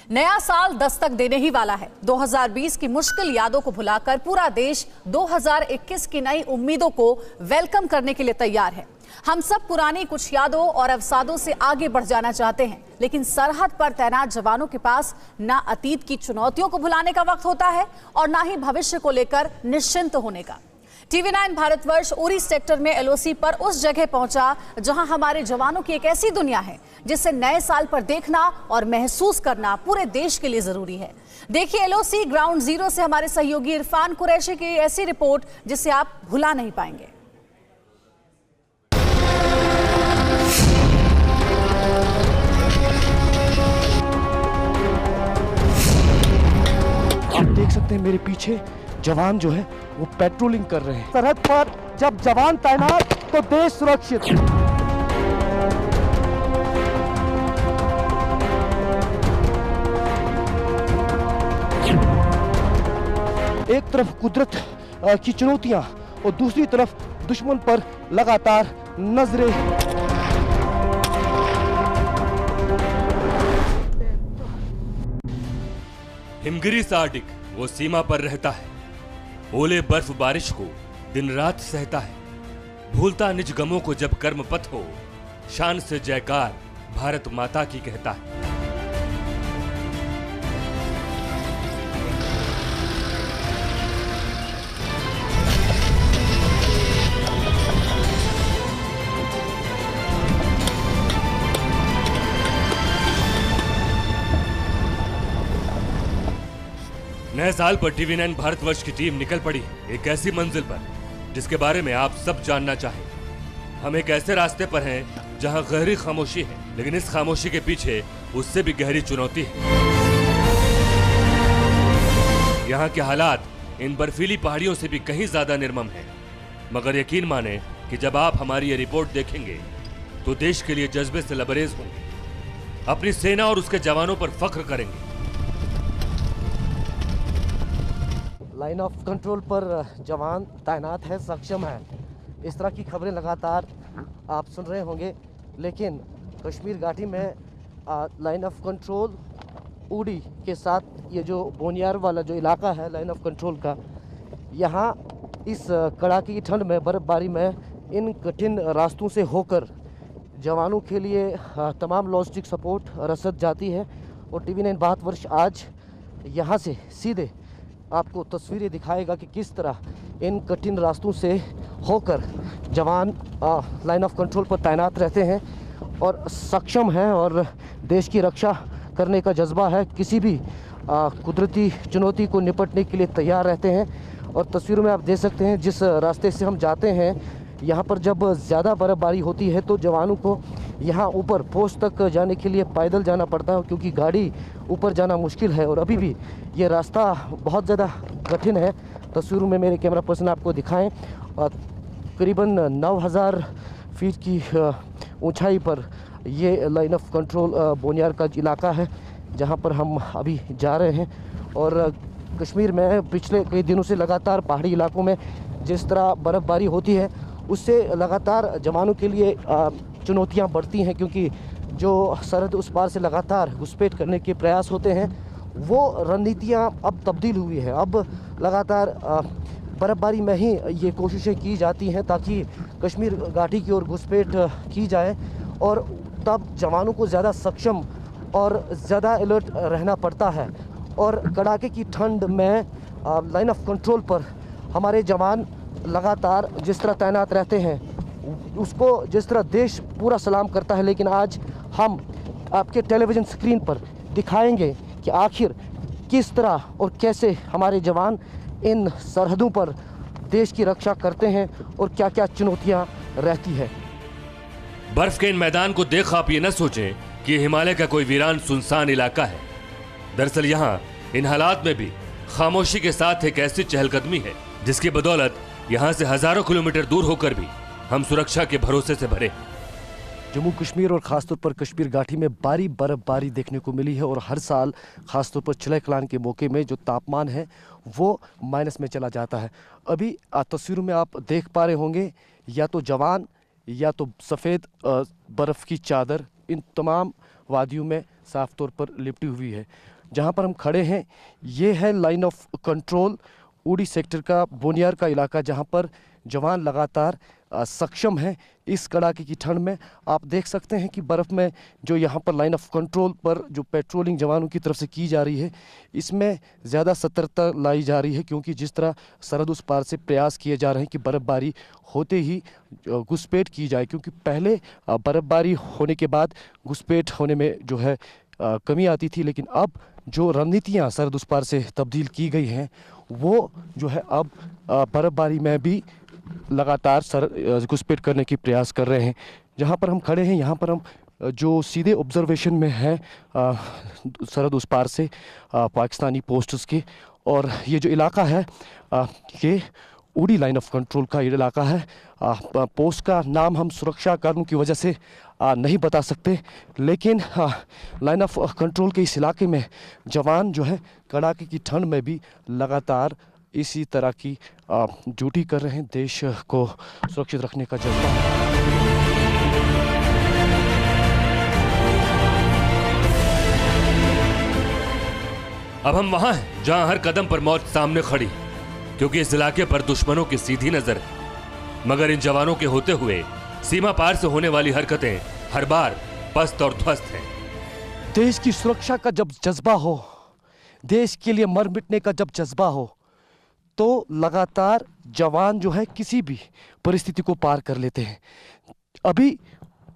नया साल दस्तक देने ही वाला है। 2020 की मुश्किल यादों को भुलाकर पूरा देश 2021 की नई उम्मीदों को वेलकम करने के लिए तैयार है। हम सब पुरानी कुछ यादों और अवसादों से आगे बढ़ जाना चाहते हैं, लेकिन सरहद पर तैनात जवानों के पास ना अतीत की चुनौतियों को भुलाने का वक्त होता है और ना ही भविष्य को लेकर निश्चिंत होने का। TV9 भारतवर्ष उरी सेक्टर में LOC पर उस जगह पहुंचा जहां हमारे जवानों की एक ऐसी दुनिया है जिसे नए साल पर देखना और महसूस करना पूरे देश के लिए जरूरी है। देखिए LOC ग्राउंड जीरो से हमारे सहयोगी इरफान कुरैशी की ऐसी रिपोर्ट जिसे आप भुला नहीं पाएंगे। आप देख सकते हैं मेरे पीछे जवान जो है वो पेट्रोलिंग कर रहे हैं। सरहद पर जब जवान तैनात तो देश सुरक्षित। एक तरफ कुदरत की चुनौतियां और दूसरी तरफ दुश्मन पर लगातार नजरें। हिमगिरी सार्डिक वो सीमा पर रहता है, ओले बर्फ बारिश को दिन रात सहता है। भूलता निज गमों को जब कर्म पथ हो, शान से जयकार भारत माता की कहता है। नए साल पर TV9 भारतवर्ष की टीम निकल पड़ी एक ऐसी मंजिल पर जिसके बारे में आप सब जानना चाहें। हम एक ऐसे रास्ते पर हैं जहां गहरी खामोशी है, लेकिन इस खामोशी के पीछे उससे भी गहरी चुनौती है। यहाँ के हालात इन बर्फीली पहाड़ियों से भी कहीं ज्यादा निर्मम हैं, मगर यकीन माने कि जब आप हमारी ये रिपोर्ट देखेंगे तो देश के लिए जज्बे से लबरेज होंगे, अपनी सेना और उसके जवानों पर फख्र करेंगे। लाइन ऑफ कंट्रोल पर जवान तैनात है, सक्षम है, इस तरह की खबरें लगातार आप सुन रहे होंगे। लेकिन कश्मीर घाटी में लाइन ऑफ कंट्रोल उड़ी के साथ ये जो बोनियार वाला जो इलाका है लाइन ऑफ कंट्रोल का, यहाँ इस कड़ाके की ठंड में बर्फबारी में इन कठिन रास्तों से होकर जवानों के लिए तमाम लॉजिस्टिक सपोर्ट रसद जाती है। और TV9 भारतवर्ष आज यहाँ से सीधे आपको तस्वीरें दिखाएगा कि किस तरह इन कठिन रास्तों से होकर जवान लाइन ऑफ कंट्रोल पर तैनात रहते हैं और सक्षम हैं और देश की रक्षा करने का जज्बा है। किसी भी कुदरती चुनौती को निपटने के लिए तैयार रहते हैं। और तस्वीरों में आप देख सकते हैं जिस रास्ते से हम जाते हैं, यहाँ पर जब ज़्यादा बर्फबारी होती है तो जवानों को यहाँ ऊपर पोस्ट तक जाने के लिए पैदल जाना पड़ता है, क्योंकि गाड़ी ऊपर जाना मुश्किल है और अभी भी ये रास्ता बहुत ज़्यादा कठिन है। तस्वीरों में मेरे कैमरा पर्सन आपको दिखाएं, करीबन 9000 फीट की ऊंचाई पर ये लाइन ऑफ कंट्रोल बोनियार का इलाका है जहाँ पर हम अभी जा रहे हैं। और कश्मीर में पिछले कई दिनों से लगातार पहाड़ी इलाकों में जिस तरह बर्फ़बारी होती है उससे लगातार जवानों के लिए चुनौतियां बढ़ती हैं, क्योंकि जो सरहद उस पार से लगातार घुसपैठ करने के प्रयास होते हैं वो रणनीतियां अब तब्दील हुई है। अब लगातार बर्फबारी में ही ये कोशिशें की जाती हैं ताकि कश्मीर घाटी की ओर घुसपैठ की जाए और तब जवानों को ज़्यादा सक्षम और ज़्यादा अलर्ट रहना पड़ता है। और कड़ाके की ठंड में लाइन ऑफ कंट्रोल पर हमारे जवान लगातार जिस तरह तैनात रहते हैं उसको जिस तरह देश पूरा सलाम करता है। लेकिन आज हम आपके टेलीविज़न स्क्रीन पर दिखाएंगे कि आखिर किस तरह और कैसे हमारे जवान इन सरहदों पर देश की रक्षा करते हैं और क्या क्या चुनौतियां रहती है। बर्फ के इन मैदान को देख आप ये न सोचें कि हिमालय का कोई वीरान सुनसान इलाका है। दरअसल यहाँ इन हालात में भी खामोशी के साथ एक ऐसी चहलकदमी है जिसकी बदौलत यहाँ से हजारों किलोमीटर दूर होकर भी हम सुरक्षा के भरोसे से भरे। जम्मू कश्मीर और ख़ासतौर पर कश्मीर घाटी में भारी बर्फबारी देखने को मिली है और हर साल ख़ासतौर पर चिलय कलान के मौके में जो तापमान है वो माइनस में चला जाता है। अभी तस्वीरों में आप देख पा रहे होंगे या तो जवान या तो सफ़ेद बर्फ़ की चादर, इन तमाम वादियों में साफ तौर पर लिपटी हुई है। जहाँ पर हम खड़े हैं ये है लाइन ऑफ कंट्रोल, उड़ी सेक्टर का बोनियार का इलाका, जहाँ पर जवान लगातार सक्षम हैं इस कड़ाके की ठंड में। आप देख सकते हैं कि बर्फ़ में जो यहाँ पर लाइन ऑफ कंट्रोल पर जो पेट्रोलिंग जवानों की तरफ से की जा रही है, इसमें ज़्यादा सतर्कता लाई जा रही है, क्योंकि जिस तरह सरहद उस पार से प्रयास किए जा रहे हैं कि बर्फ़बारी होते ही घुसपैठ की जाए, क्योंकि पहले बर्फ़बारी होने के बाद घुसपैठ होने में जो है कमी आती थी, लेकिन अब जो रणनीतियाँ सरहद उस पार से तब्दील की गई हैं वो जो है अब बर्फ़बारी में भी लगातार घुसपैठ करने की प्रयास कर रहे हैं। जहाँ पर हम खड़े हैं यहाँ पर हम जो सीधे ऑब्जर्वेशन में है सरहद उस पार से पाकिस्तानी पोस्ट्स के, और ये जो इलाका है ये उड़ी लाइन ऑफ कंट्रोल का ये इलाका है। पोस्ट का नाम हम सुरक्षा कारणों की वजह से नहीं बता सकते, लेकिन लाइन ऑफ कंट्रोल के इस इलाके में जवान जो है कड़ाके की ठंड में भी लगातार इसी तरह की ड्यूटी कर रहे हैं, देश को सुरक्षित रखने का जज्बा। अब हम वहां हैं जहां हर कदम पर मौत सामने खड़ी, क्योंकि इस इलाके पर दुश्मनों की सीधी नजर है। मगर इन जवानों के होते हुए सीमा पार से होने वाली हरकतें हर बार पस्त और ध्वस्त हैं। देश की सुरक्षा का जब जज्बा हो, देश के लिए मर मिटने का जब जज्बा हो, तो लगातार जवान जो है किसी भी परिस्थिति को पार कर लेते हैं। अभी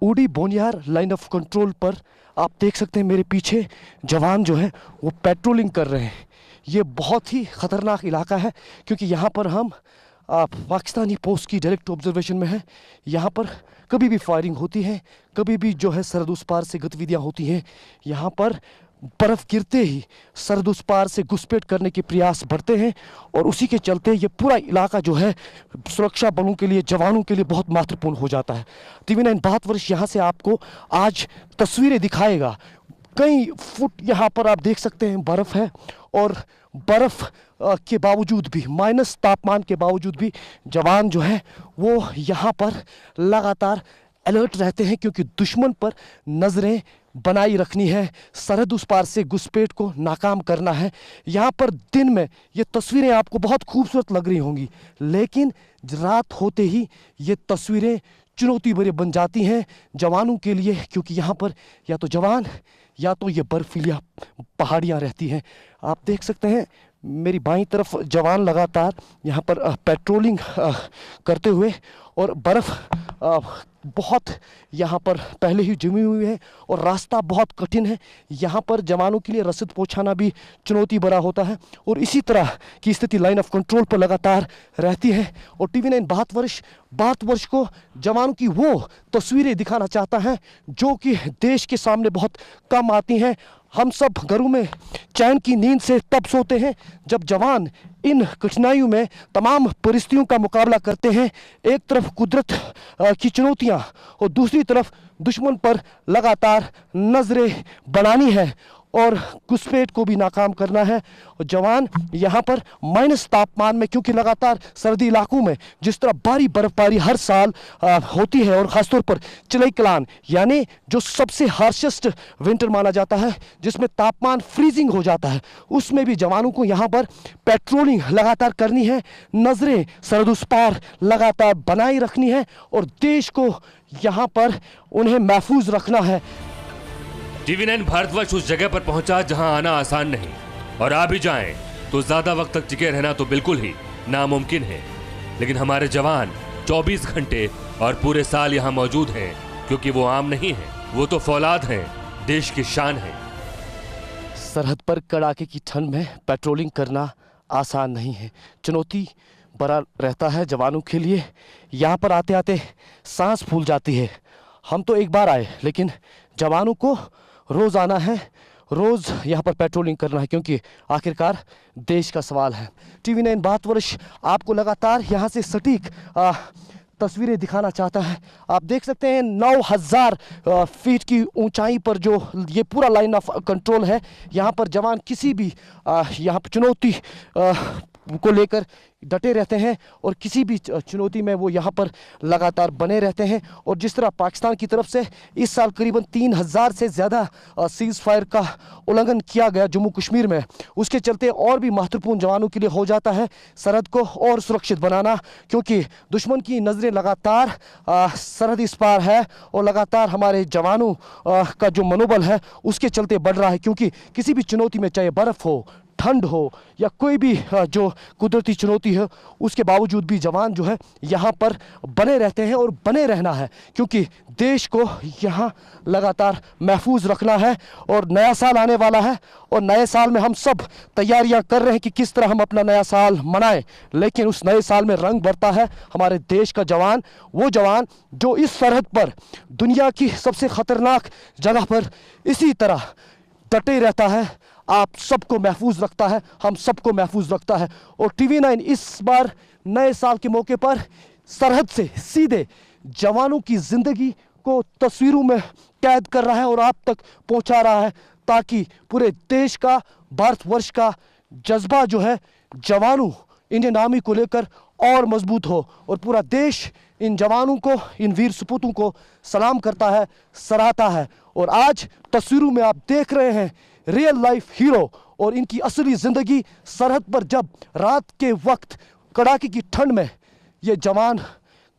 उड़ी बोनियार लाइन ऑफ कंट्रोल पर आप देख सकते हैं मेरे पीछे जवान जो है वो पेट्रोलिंग कर रहे हैं। ये बहुत ही ख़तरनाक इलाका है, क्योंकि यहाँ पर हम पाकिस्तानी पोस्ट की डायरेक्ट ऑब्जर्वेशन में है। यहाँ पर कभी भी फायरिंग होती है, कभी भी जो है सरहद उस पार से गतिविधियाँ होती हैं। यहाँ पर बर्फ़ गिरते ही सरहद उस पार से घुसपैठ करने के प्रयास बढ़ते हैं, और उसी के चलते ये पूरा इलाका जो है सुरक्षा बलों के लिए, जवानों के लिए बहुत महत्वपूर्ण हो जाता है। TV9 भारतवर्ष यहाँ से आपको आज तस्वीरें दिखाएगा। कई फुट यहाँ पर आप देख सकते हैं बर्फ़ है, और बर्फ़ के बावजूद भी, माइनस तापमान के बावजूद भी जवान जो है वो यहाँ पर लगातार अलर्ट रहते हैं, क्योंकि दुश्मन पर नज़रें बनाई रखनी है, सरहद उस पार से घुसपैठ को नाकाम करना है। यहाँ पर दिन में ये तस्वीरें आपको बहुत खूबसूरत लग रही होंगी, लेकिन रात होते ही ये तस्वीरें चुनौती भरी बन जाती हैं जवानों के लिए, क्योंकि यहाँ पर या तो जवान या तो ये बर्फीली पहाड़ियाँ रहती हैं। आप देख सकते हैं मेरी बाईं तरफ जवान लगातार यहाँ पर पेट्रोलिंग करते हुए, और बर्फ़ बहुत यहाँ पर पहले ही जमी हुई है और रास्ता बहुत कठिन है। यहाँ पर जवानों के लिए रसद पहुँचाना भी चुनौती भरा होता है, और इसी तरह की स्थिति लाइन ऑफ कंट्रोल पर लगातार रहती है। और TV9 भारतवर्ष को जवानों की वो तस्वीरें दिखाना चाहता है जो कि देश के सामने बहुत कम आती हैं। हम सब घरों में चैन की नींद से तब सोते हैं जब जवान इन कठिनाइयों में तमाम परिस्थितियों का मुकाबला करते हैं। एक तरफ कुदरत की चुनौतियां और दूसरी तरफ दुश्मन पर लगातार नजरें बनानी है और घुसपैठ को भी नाकाम करना है। और जवान यहाँ पर माइनस तापमान में, क्योंकि लगातार सर्दी इलाकों में जिस तरह भारी बर्फबारी हर साल होती है, और ख़ासतौर पर चिलई कलान यानी जो सबसे हार्शेस्ट विंटर माना जाता है, जिसमें तापमान फ्रीजिंग हो जाता है, उसमें भी जवानों को यहाँ पर पेट्रोलिंग लगातार करनी है, नज़रें सरहद उस पार लगातार बनाए रखनी है, और देश को यहाँ पर उन्हें महफूज रखना है। TV9 भारतवर्ष उस जगह पर पहुंचा जहां आना आसान नहीं, और आ भी जाएं तो ज्यादा वक्त तक टिके रहना तो बिल्कुल ही नामुमकिन है। लेकिन हमारे जवान 24 घंटे और पूरे साल यहां मौजूद हैं, क्योंकि वो आम नहीं है, वो तो फौलाद हैं, देश की शान है। सरहद पर कड़ाके की ठंड में पेट्रोलिंग करना आसान नहीं है, चुनौती बड़ा रहता है जवानों के लिए। यहाँ पर आते आते सांस फूल जाती है। हम तो एक बार आए, लेकिन जवानों को रोज़ आना है, रोज़ यहाँ पर पेट्रोलिंग करना है, क्योंकि आखिरकार देश का सवाल है। TV9 भारतवर्ष आपको लगातार यहाँ से सटीक तस्वीरें दिखाना चाहता है। आप देख सकते हैं 9000 फीट की ऊंचाई पर जो ये पूरा लाइन ऑफ कंट्रोल है, यहाँ पर जवान किसी भी यहाँ पर चुनौती को लेकर डटे रहते हैं और किसी भी चुनौती में वो यहाँ पर लगातार बने रहते हैं। और जिस तरह पाकिस्तान की तरफ से इस साल करीबन 3000 से ज़्यादा सीज़ फायर का उल्लंघन किया गया जम्मू कश्मीर में, उसके चलते और भी महत्वपूर्ण जवानों के लिए हो जाता है सरहद को और सुरक्षित बनाना, क्योंकि दुश्मन की नज़रें लगातार सरहद इस पार है और लगातार हमारे जवानों का जो मनोबल है उसके चलते बढ़ रहा है। क्योंकि किसी भी चुनौती में, चाहे बर्फ़ हो, ठंड हो या कोई भी जो कुदरती चुनौती है, उसके बावजूद भी जवान जो है यहाँ पर बने रहते हैं और बने रहना है, क्योंकि देश को यहाँ लगातार महफूज रखना है। और नया साल आने वाला है और नए साल में हम सब तैयारियां कर रहे हैं कि किस तरह हम अपना नया साल मनाएं, लेकिन उस नए साल में रंग भरता है हमारे देश का जवान, वो जवान जो इस सरहद पर दुनिया की सबसे ख़तरनाक जगह पर इसी तरह डटे रहता है, आप सबको महफूज रखता है, हम सबको महफूज रखता है। और TV9 इस बार नए साल के मौके पर सरहद से सीधे जवानों की ज़िंदगी को तस्वीरों में कैद कर रहा है और आप तक पहुंचा रहा है, ताकि पूरे देश का, भारतवर्ष का जज्बा जो है जवानों, इंडियन आर्मी को लेकर और मजबूत हो और पूरा देश इन जवानों को, इन वीर सपूतों को सलाम करता है, सराहता है। और आज तस्वीरों में आप देख रहे हैं रियल लाइफ हीरो और इनकी असली ज़िंदगी सरहद पर, जब रात के वक्त कड़ाके की ठंड में ये जवान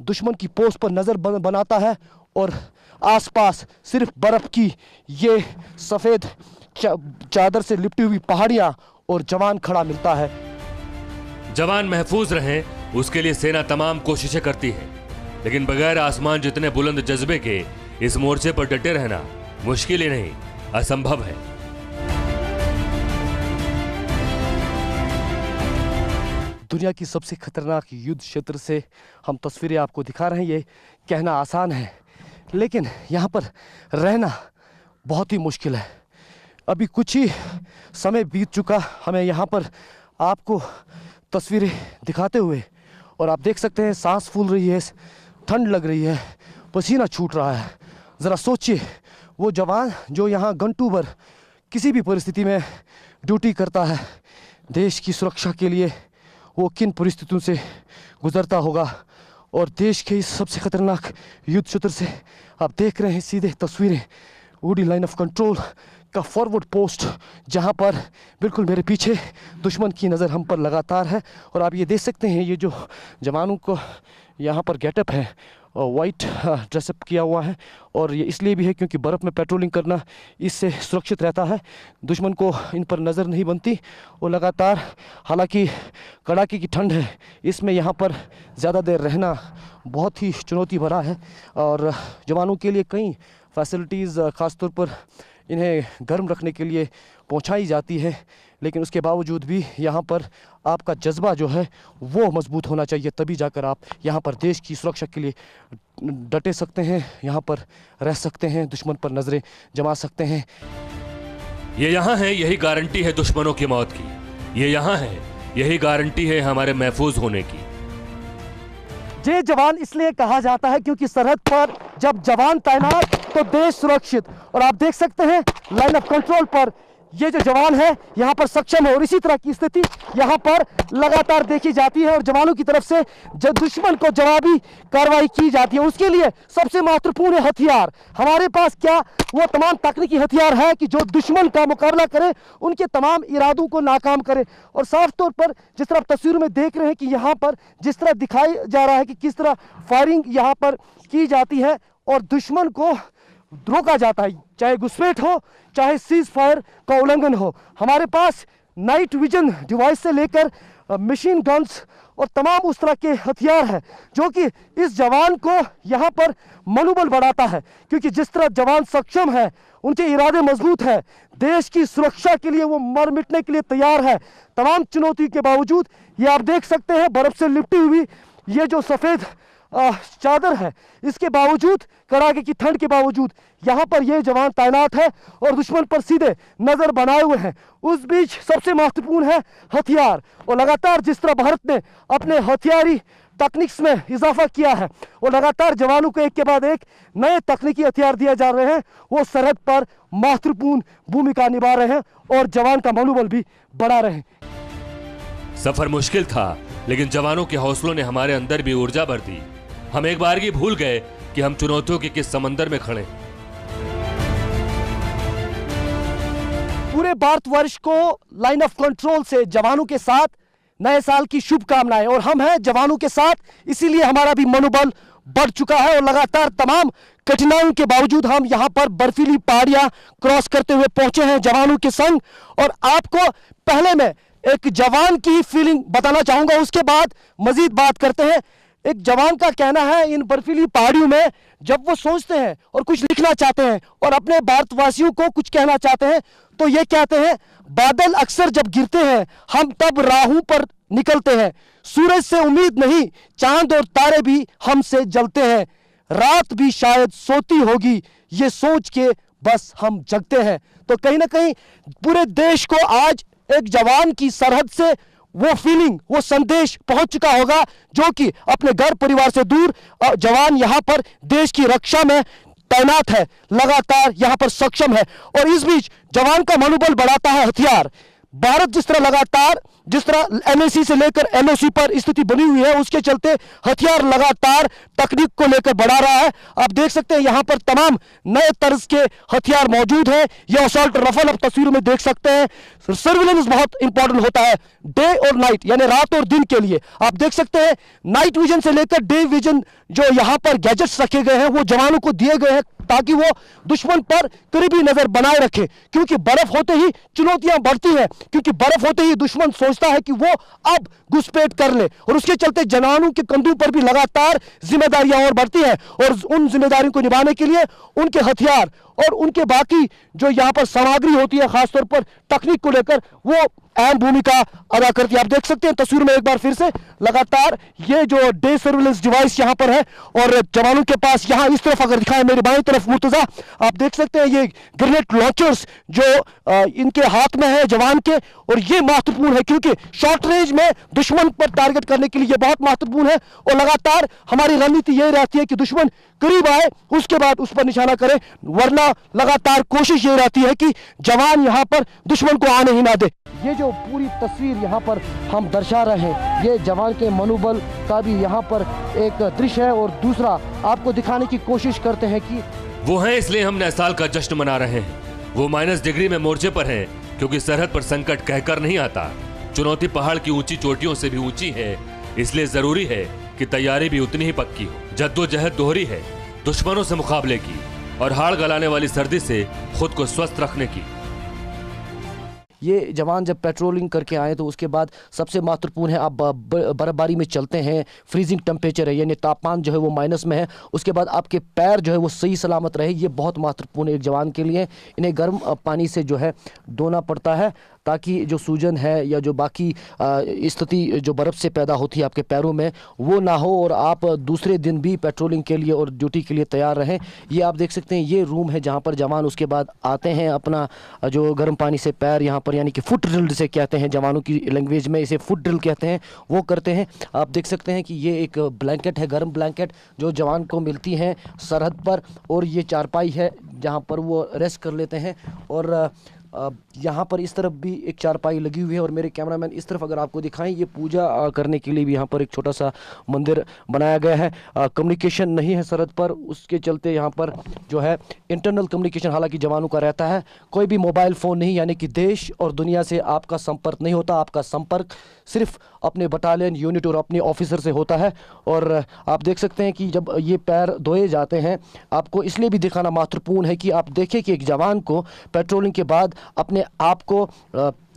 दुश्मन की पोस्ट पर नज़र बनाता है और आसपास सिर्फ बर्फ़ की ये सफ़ेद चादर से लिपटी हुई पहाड़ियाँ और जवान खड़ा मिलता है। जवान महफूज रहें, उसके लिए सेना तमाम कोशिशें करती है, लेकिन बगैर आसमान जितने बुलंद जज्बे के इस मोर्चे पर डटे रहना मुश्किल ही नहीं, असंभव है। दुनिया की सबसे खतरनाक युद्ध क्षेत्र से हम तस्वीरें आपको दिखा रहे हैं। ये कहना आसान है, लेकिन यहाँ पर रहना बहुत ही मुश्किल है। अभी कुछ ही समय बीत चुका हमें यहाँ पर आपको तस्वीरें दिखाते हुए, और आप देख सकते हैं सांस फूल रही है, ठंड लग रही है, पसीना छूट रहा है। ज़रा सोचिए, वो जवान जो यहाँ घंटों भर किसी भी परिस्थिति में ड्यूटी करता है देश की सुरक्षा के लिए, वो किन परिस्थितियों से गुजरता होगा। और देश के इस सबसे खतरनाक युद्ध क्षेत्र से आप देख रहे हैं सीधे तस्वीरें वुडी लाइन ऑफ कंट्रोल का फॉरवर्ड पोस्ट, जहां पर बिल्कुल मेरे पीछे दुश्मन की नज़र हम पर लगातार है। और आप ये देख सकते हैं, ये जो जवानों को यहाँ पर गेटअप है, वाइट ड्रेसअप किया हुआ है, और ये इसलिए भी है क्योंकि बर्फ़ में पेट्रोलिंग करना इससे सुरक्षित रहता है, दुश्मन को इन पर नज़र नहीं बनती। और लगातार, हालांकि कड़ाके की ठंड है, इसमें यहाँ पर ज़्यादा देर रहना बहुत ही चुनौती भरा है। और जवानों के लिए कई फैसिलिटीज़ ख़ास तौर पर इन्हें गर्म रखने के लिए पहुंचाई जाती है, लेकिन उसके बावजूद भी यहाँ पर आपका जज्बा जो है वो मजबूत होना चाहिए, तभी जाकर आप यहाँ पर देश की सुरक्षा के लिए डटे सकते हैं, यहाँ पर रह सकते हैं, दुश्मन पर नज़रें जमा सकते हैं। ये यहाँ है, यही गारंटी है दुश्मनों की मौत की। ये यहाँ है, यही गारंटी है हमारे महफूज होने की। जय जवान इसलिए कहा जाता है क्योंकि सरहद पर जब जवान तैनात तो देश सुरक्षित। और आप देख सकते हैं लाइन ऑफ कंट्रोल पर ये जो जवान है यहाँ पर सक्षम है, और इसी तरह की स्थिति यहाँ पर लगातार देखी जाती है। और जवानों की तरफ से जब दुश्मन को जवाबी कार्रवाई की जाती है, उसके लिए सबसे महत्वपूर्ण हथियार हमारे पास क्या वो तमाम तकनीकी हथियार है कि जो दुश्मन का मुकाबला करे, उनके तमाम इरादों को नाकाम करे। और साफ तौर पर जिस तरह तस्वीरों में देख रहे हैं कि यहाँ पर जिस तरह दिखाई जा रहा है कि किस तरह फायरिंग यहाँ पर की जाती है और दुश्मन को रोका जाता है, चाहे घुसपैठ हो, चाहे सीज फायर का उल्लंघन हो। हमारे पास नाइट विजन डिवाइस से लेकर मशीन गन्स और तमाम उस तरह के हथियार हैं जो कि इस जवान को यहाँ पर मनोबल बढ़ाता है, क्योंकि जिस तरह जवान सक्षम है, उनके इरादे मजबूत है, देश की सुरक्षा के लिए वो मर मिटने के लिए तैयार है। तमाम चुनौती के बावजूद ये आप देख सकते हैं बर्फ से लिपटी हुई ये जो सफ़ेद चादर है, इसके बावजूद, कड़ाके की ठंड के बावजूद यहाँ पर ये जवान तैनात है और दुश्मन पर सीधे नजर बनाए हुए हैं। उस बीच सबसे महत्वपूर्ण है हथियार, और लगातार जिस तरह भारत ने अपने हथियारी तकनीक्स में इजाफा किया है और लगातार जवानों को एक के बाद एक नए तकनीकी हथियार दिए जा रहे हैं, वो सरहद पर महत्वपूर्ण भूमिका निभा रहे हैं और जवान का मनोबल भी बढ़ा रहे हैं। सफर मुश्किल था, लेकिन जवानों के हौसलों ने हमारे अंदर भी ऊर्जा भर दी। हम एक बार की भूल गए कि हम चुनौतियों के किस समंदर में खड़े। पूरे भारतवर्ष को लाइन ऑफ कंट्रोल से जवानों के साथ नए साल की शुभकामनाएं, और हम हैं जवानों के साथ, इसीलिए हमारा भी मनोबल बढ़ चुका है। और लगातार तमाम कठिनाइयों के बावजूद हम यहां पर बर्फीली पहाड़ियां क्रॉस करते हुए पहुंचे हैं जवानों के संग। और आपको पहले मैं एक जवान की फीलिंग बताना चाहूंगा, उसके बाद मजीद बात करते हैं। एक जवान का कहना है इन बर्फीली पहाड़ियों में जब वो सोचते हैं और कुछ लिखना चाहते हैं और अपने भारतवासियों को कुछ कहना चाहते हैं तो ये कहते हैं, बादल अक्सर जब गिरते हैं हम तब राहों पर निकलते हैं, सूरज से उम्मीद नहीं चांद और तारे भी हमसे जलते हैं, रात भी शायद सोती होगी ये सोच के बस हम जगते हैं। तो कहीं ना कहीं पूरे देश को आज एक जवान की सरहद से वो फीलिंग, वो संदेश पहुंच चुका होगा, जो कि अपने घर परिवार से दूर जवान यहां पर देश की रक्षा में तैनात है, लगातार यहां पर सक्षम है। और इस बीच जवान का मनोबल बढ़ाता है हथियार। भारत जिस तरह एनएसी से लेकर एनओसी पर स्थिति बनी हुई है, उसके चलते हथियार लगातार तकनीक को लेकर बढ़ा रहा है। आप देख सकते हैं यहां पर तमाम नए तर्ज के हथियार मौजूद हैं। यह असॉल्ट राइफल आप तस्वीरों में देख सकते हैं। सर्विलेंस बहुत इंपॉर्टेंट होता है डे और नाइट, यानी रात और दिन के लिए। आप देख सकते हैं नाइट विजन से लेकर डे विजन जो यहां पर गैजेट्स रखे गए हैं वो जवानों को दिए गए हैं ताकि वो दुश्मन पर करीबी नजर बनाए रखे, क्योंकि बर्फ होते ही चुनौतियां बढ़ती हैं, क्योंकि बर्फ होते ही दुश्मन सोचता है कि वो अब घुसपैठ कर ले, और उसके चलते जवानों के कंधों पर भी लगातार जिम्मेदारियां और बढ़ती हैं। और उन जिम्मेदारियों को निभाने के लिए उनके हथियार और उनके बाकी जो यहाँ पर सामग्री होती है, खासतौर पर तकनीक को लेकर, वो अहम भूमिका अदा करती है। आप देख सकते हैं तस्वीर में एक बार फिर से लगातार ये जो डे सर्विलेंस डिवाइस यहाँ पर है, और जवानों के पास यहाँ इस तरफ अगर दिखाएं मेरी बाईं तरफ मुर्तजा, आप देख सकते हैं ये ग्रेनेड लॉन्चर्स जो इनके हाथ में है जवान के, और ये महत्वपूर्ण है क्योंकि शॉर्ट रेंज में दुश्मन पर टारगेट करने के लिए ये बहुत महत्वपूर्ण है। और लगातार हमारी रणनीति ये रहती है कि दुश्मन करीब आए उसके बाद उस पर निशाना करें, वरना लगातार कोशिश ये रहती है कि जवान यहाँ पर दुश्मन को आने ही ना दे। ये जो पूरी तस्वीर यहाँ पर हम दर्शा रहे हैं, ये जवान के मनोबल का भी यहाँ पर एक दृश्य है। और दूसरा आपको दिखाने की कोशिश करते हैं कि वो हैं, इसलिए हम नए साल का जश्न मना रहे हैं। वो माइनस डिग्री में मोर्चे पर हैं, क्योंकि सरहद पर संकट कहकर नहीं आता। चुनौती पहाड़ की ऊंची चोटियों से भी ऊंची है, इसलिए जरूरी है कि तैयारी भी उतनी ही पक्की हो। जद्दोजहद दोहरी है, दुश्मनों से मुकाबले की और हाड़ गलाने वाली सर्दी से खुद को स्वस्थ रखने की। ये जवान जब पेट्रोलिंग करके आए तो उसके बाद सबसे महत्वपूर्ण है, आप बर्फबारी में चलते हैं, फ्रीजिंग टेम्परेचर है, यानी तापमान जो है वो माइनस में है, उसके बाद आपके पैर जो है वो सही सलामत रहे, ये बहुत महत्वपूर्ण है एक जवान के लिए। इन्हें गर्म पानी से जो है धोना पड़ता है ताकि जो सूजन है या जो बाकी स्थिति जो बर्फ़ से पैदा होती है आपके पैरों में वो ना हो, और आप दूसरे दिन भी पेट्रोलिंग के लिए और ड्यूटी के लिए तैयार रहें। ये आप देख सकते हैं ये रूम है जहाँ पर जवान उसके बाद आते हैं, अपना जो गर्म पानी से पैर यहाँ पर, यानी कि फुट ड्रिल जिसे कहते हैं जवानों की लैंग्वेज में, इसे फुट ड्रिल कहते हैं, वो करते हैं। आप देख सकते हैं कि ये एक ब्लैंकेट है, गर्म ब्लैंकेट जो जवान को मिलती है सरहद पर, और ये चारपाई है जहाँ पर वो रेस्ट कर लेते हैं। और यहाँ पर इस तरफ भी एक चारपाई लगी हुई है, और मेरे कैमरामैन इस तरफ अगर आपको दिखाएं, ये पूजा करने के लिए भी यहाँ पर एक छोटा सा मंदिर बनाया गया है। कम्युनिकेशन नहीं है सरहद पर, उसके चलते यहाँ पर जो है इंटरनल कम्युनिकेशन हालांकि जवानों का रहता है, कोई भी मोबाइल फ़ोन नहीं, यानी कि देश और दुनिया से आपका संपर्क नहीं होता। आपका संपर्क सिर्फ अपने बटालियन यूनिट और अपने ऑफिसर से होता है। और आप देख सकते हैं कि जब ये पैर धोए जाते हैं, आपको इसलिए भी दिखाना महत्वपूर्ण है कि आप देखें कि एक जवान को पेट्रोलिंग के बाद अपने आप को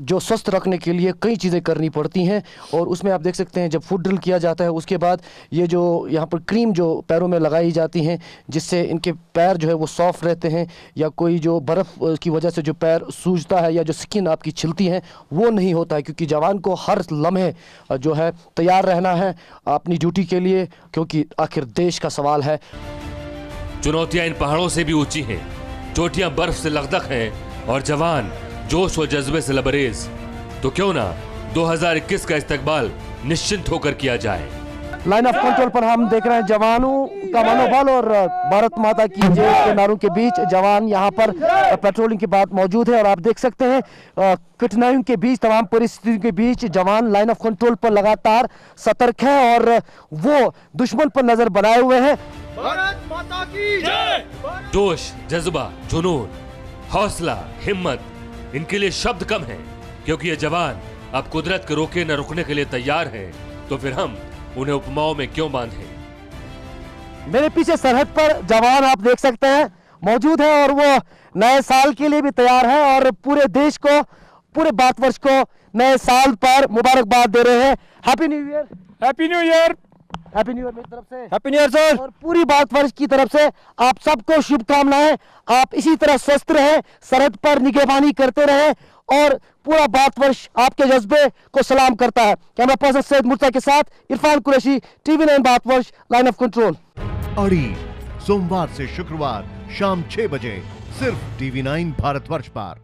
जो स्वस्थ रखने के लिए कई चीज़ें करनी पड़ती हैं। और उसमें आप देख सकते हैं जब फुट ड्रिल किया जाता है उसके बाद ये जो यहाँ पर क्रीम जो पैरों में लगाई जाती हैं जिससे इनके पैर जो है वो सॉफ्ट रहते हैं, या कोई जो बर्फ़ की वजह से जो पैर सूजता है या जो स्किन आपकी छिलती है वो नहीं होता है, क्योंकि जवान को हर लम्हे जो है तैयार रहना है अपनी ड्यूटी के लिए, क्योंकि आखिर देश का सवाल है। चुनौतियां इन पहाड़ों से भी ऊंची हैं, चोटियां बर्फ से लकदक हैं और जवान जोश व जज्बे से लबरेज। तो क्यों ना 2021 का इस्तकबाल निश्चिंत होकर किया जाए। लाइन ऑफ कंट्रोल पर हम देख रहे हैं जवानों का मनोबल और भारत माता की जय के नारों के बीच जवान यहाँ पर पेट्रोलिंग के बाद मौजूद है। और आप देख सकते हैं कठिनाइयों के बीच, तमाम परिस्थितियों के बीच जवान लाइन ऑफ कंट्रोल पर लगातार सतर्क है और वो दुश्मन पर नजर बनाए हुए हैं। भारत माता की जय। जोश, जज्बा, जुनून, हौसला, हिम्मत, इनके लिए शब्द कम हैं, क्योंकि ये जवान अब कुदरत के रोके न रुकने के लिए तैयार हैं। तो फिर हम उन्हें उपमाओं में क्यों बांधें? मेरे पीछे सरहद पर जवान आप देख सकते हैं मौजूद है और वो नए साल के लिए भी तैयार है और पूरे देश को, पूरे भारतवर्ष को नए साल पर मुबारकबाद दे रहे हैं। Happy new year. Happy new year. Happy new year मेरी तरफ से। Happy new year sir. और पूरी भारतवर्ष की तरफ से आप सबको शुभकामनाएं। आप इसी तरह स्वस्थ रहें, सरहद पर निगहबानी करते रहें और पूरा भारतवर्ष आपके जज्बे को सलाम करता है। कैमरा पर्सन सैयद मुर्तजा के साथ Irfan Qureshi, TV9 Bharatvarsh, line of control. अड़ी सोमवार से शुक्रवार शाम 6 बजे सिर्फ TV9 भारतवर्ष पर।